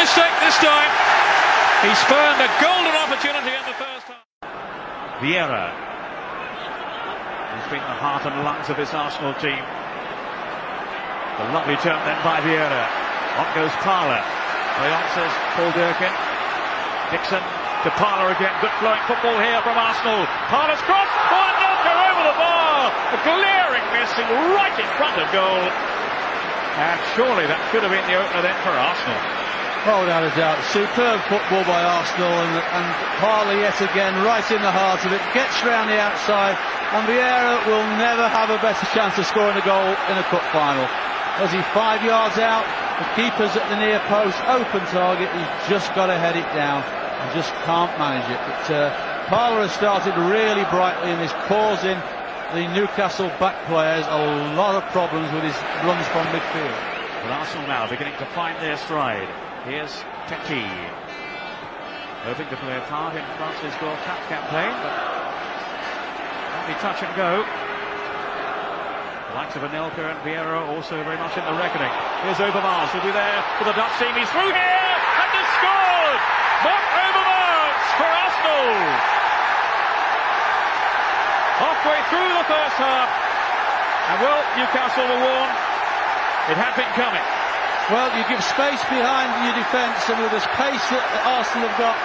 mistake this time. He spurned a golden opportunity in the first half. Vieira. He's been the heart and lungs of this Arsenal team. A lovely turn then by Vieira. On goes Parler. Rayon says Paul Durkin. Dixon to Parler again. Good flowing football here from Arsenal. Parler's cross. Oh, Anelka over the bar. A glaring miss right in front of goal. And surely that should have been the opener then for Arsenal. Oh, without a doubt. Superb football by Arsenal, and Parler yet again right in the heart of it. Gets round the outside, and Vieira will never have a better chance of scoring a goal in a cup final. As he 5 yards out, the keeper's at the near post, open target. He's just got to head it down and just can't manage it. But Parler has started really brightly and is causing the Newcastle back players a lot of problems with his runs from midfield. But Arsenal now beginning to find their stride. Here's Teti, hoping to play a part in France's World Cup campaign, but only touch and go. The likes of Anelka and Vieira also very much in the reckoning. Here's Overmars, will be there for the Dutch team. He's through here and has scored! Mark Overmars for Arsenal! Halfway through the first half, and well, Newcastle were warned. It had been coming. Well, you give space behind your defence, and with this pace that Arsenal have got,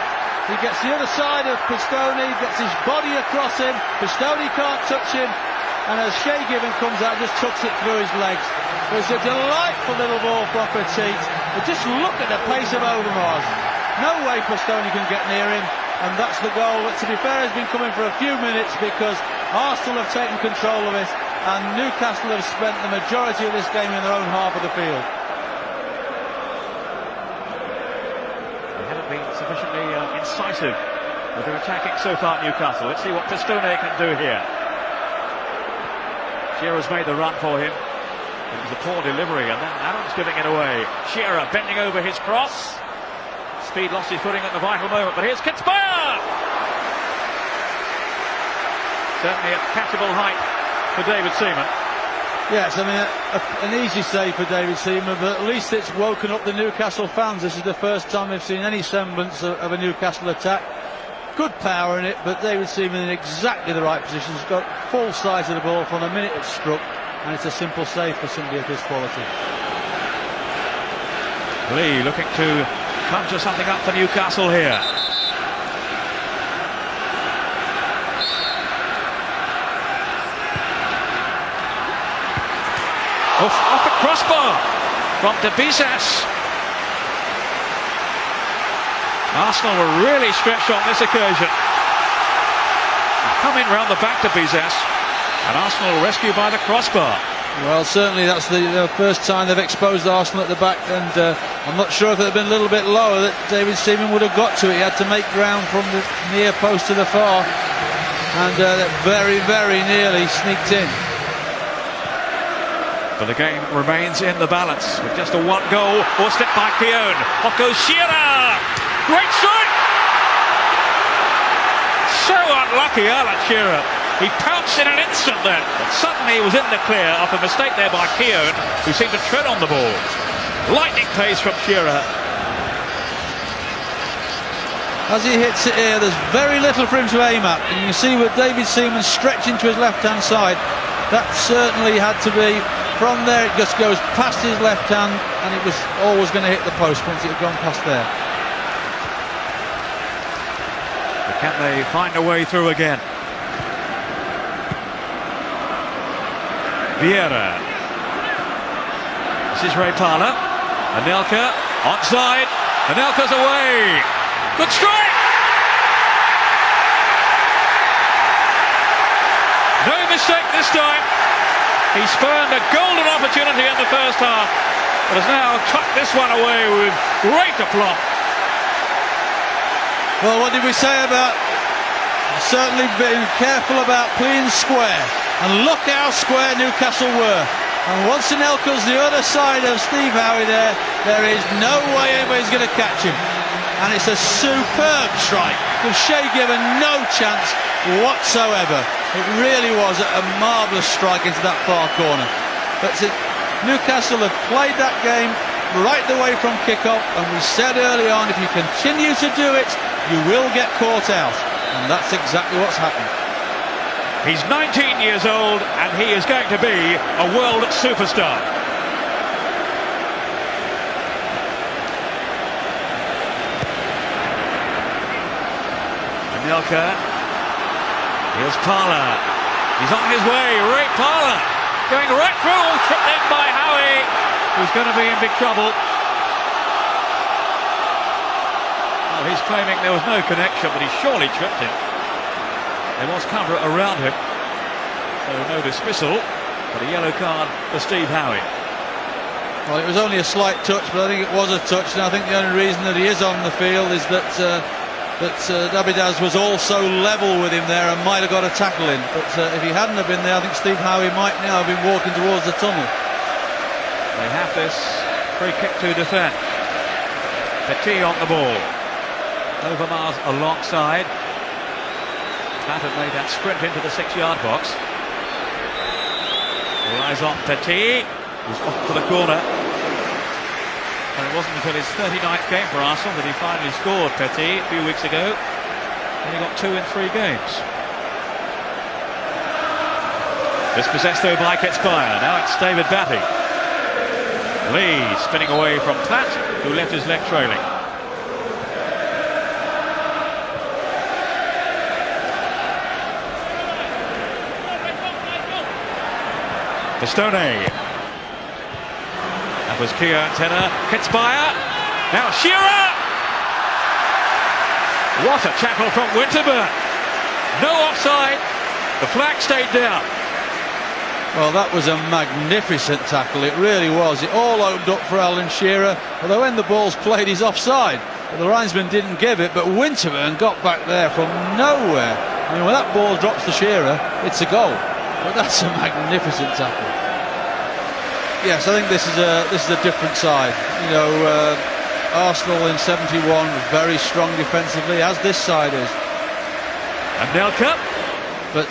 he gets the other side of Pistone, gets his body across him, Pistone can't touch him, and as Shea Given comes out, just tucks it through his legs. It's a delightful little ball from Petit, but just look at the pace of Overmars. No way Pistone can get near him, and that's the goal that, to be fair, has been coming for a few minutes, because Arsenal have taken control of it, and Newcastle have spent the majority of this game in their own half of the field. Been sufficiently incisive with their attacking so far, Newcastle. Let's see what Pistone can do here. Shearer's made the run for him. It was a poor delivery, and then Adams giving it away. Shearer bending over his cross. Speed lost his footing at the vital moment, but here's Kitzbauer! Certainly at catchable height for David Seaman. Yes, I mean, an easy save for David Seaman, but at least it's woken up the Newcastle fans. This is the first time they've seen any semblance of a Newcastle attack. Good power in it, but David Seaman in exactly the right position. He's got full sight of the ball from the minute it's struck, and it's a simple save for somebody of this quality. Lee looking to conjure something up for Newcastle here. Off the crossbar from De Bizas. Arsenal were really stretched on this occasion. Coming round the back to Bizas, and Arsenal rescued by the crossbar. Well, certainly that's the first time they've exposed Arsenal at the back, and I'm not sure if it had been a little bit lower that David Seaman would have got to it. He had to make ground from the near post to the far, and very, very nearly sneaked in. But the game remains in the balance with just a one goal forced it by Keown. Off goes Shearer! Great strike! So unlucky, Alan Shearer. He pounced in an instant then, but suddenly he was in the clear off a mistake there by Keown, who seemed to tread on the ball. Lightning pace from Shearer. As he hits it here, there's very little for him to aim at, and you can see with David Seaman stretching to his left-hand side, that certainly had to be. From there it just goes past his left hand, and it was always going to hit the post once it had gone past there. But can they find a way through again? Vieira. This is Ray Parler. Anelka onside. Anelka's away. Good strike! No mistake this time. He spurned a golden opportunity in the first half, but has now tucked this one away with great aplomb. Well, what did we say about certainly being careful about playing square? And look how square Newcastle were. And once Anelka's the other side of Steve Howe there is no way anybody's going to catch him. And it's a superb strike. With Shea given no chance whatsoever. It really was a marvellous strike into that far corner. But Newcastle have played that game right the way from kick-off, and we said early on, if you continue to do it, you will get caught out, and that's exactly what's happened. He's 19 years old, and he is going to be a world superstar. Anelka. Here's Parler. He's on his way. Ray Parler going right through, tripped in by Howie, who's going to be in big trouble. Well, he's claiming there was no connection, but he surely tripped him. There was cover around him, so no dismissal, but a yellow card for Steve Howie. Well, it was only a slight touch, but I think it was a touch, and I think the only reason that he is on the field is that Abidaz was also level with him there and might have got a tackle in, but if he hadn't have been there, I think Steve Howie might now have been walking towards the tunnel. They have this free kick to defend. Petit on the ball. Overmars alongside. That had made that sprint into the 6-yard box. Relies on Petit, who's off to the corner. And it wasn't until his 39th game for Arsenal that he finally scored, Petit, a few weeks ago. And he got 2 in 3 games. Dispossessed though by Cup.Final. Now it's David Batty. Lee spinning away from Platt, who left his leg trailing. Pistone. That was Kia Antenna. Cup.Final. Now Shearer. What a tackle from Winterburn. No offside. The flag stayed down. Well, that was a magnificent tackle. It really was. It all opened up for Alan Shearer. Although when the ball's played, he's offside. The linesman didn't give it, but Winterburn got back there from nowhere. I mean, when that ball drops to Shearer, it's a goal. But that's a magnificent tackle. Yes, I think this is a different side. You know, Arsenal in 71 was very strong defensively, as this side is. Anelka. But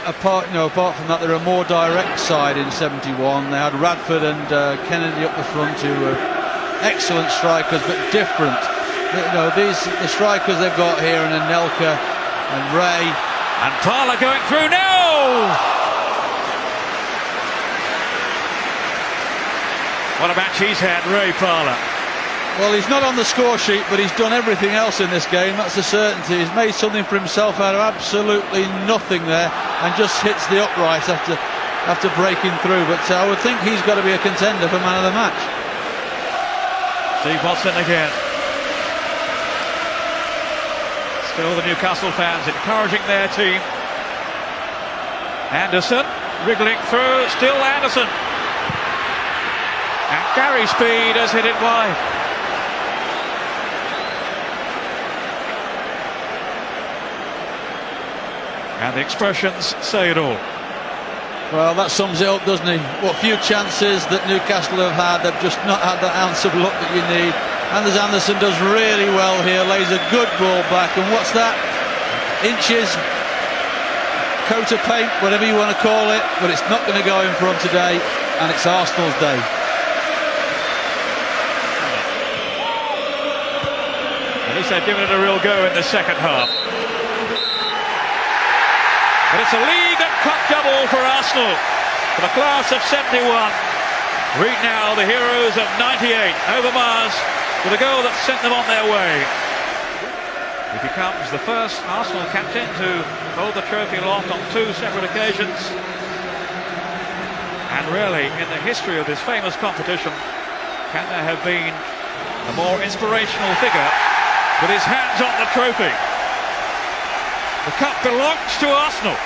apart from that, they're a more direct side in 71. They had Radford and Kennedy up the front, who were excellent strikers, but different. You know, the strikers they've got here, and Anelka and Ray. And Parler going through now. What a match he's had, Ray Parler. Well, he's not on the score sheet, but he's done everything else in this game, that's a certainty. He's made something for himself out of absolutely nothing there, and just hits the upright after breaking through. But I would think he's got to be a contender for man of the match. Steve Watson again. Still the Newcastle fans encouraging their team. Anderson wriggling through, still Anderson. And Gary Speed has hit it wide. And the expressions say it all. Well, that sums it up, doesn't he? What few chances that Newcastle have had, they've just not had that ounce of luck that you need. Anders Anderson does really well here, lays a good ball back, and what's that? Inches, coat of paint, whatever you want to call it, but it's not going to go in for him today, and it's Arsenal's day. At least they've given it a real go in the second half. But it's a League Cup double for Arsenal, for the class of 71. Read now, the heroes of 98. Overmars with a goal that sent them on their way. He becomes the first Arsenal captain to hold the trophy aloft on 2 separate occasions. And really, in the history of this famous competition, can there have been a more inspirational figure with his hands on the trophy? The cup belongs to Arsenal.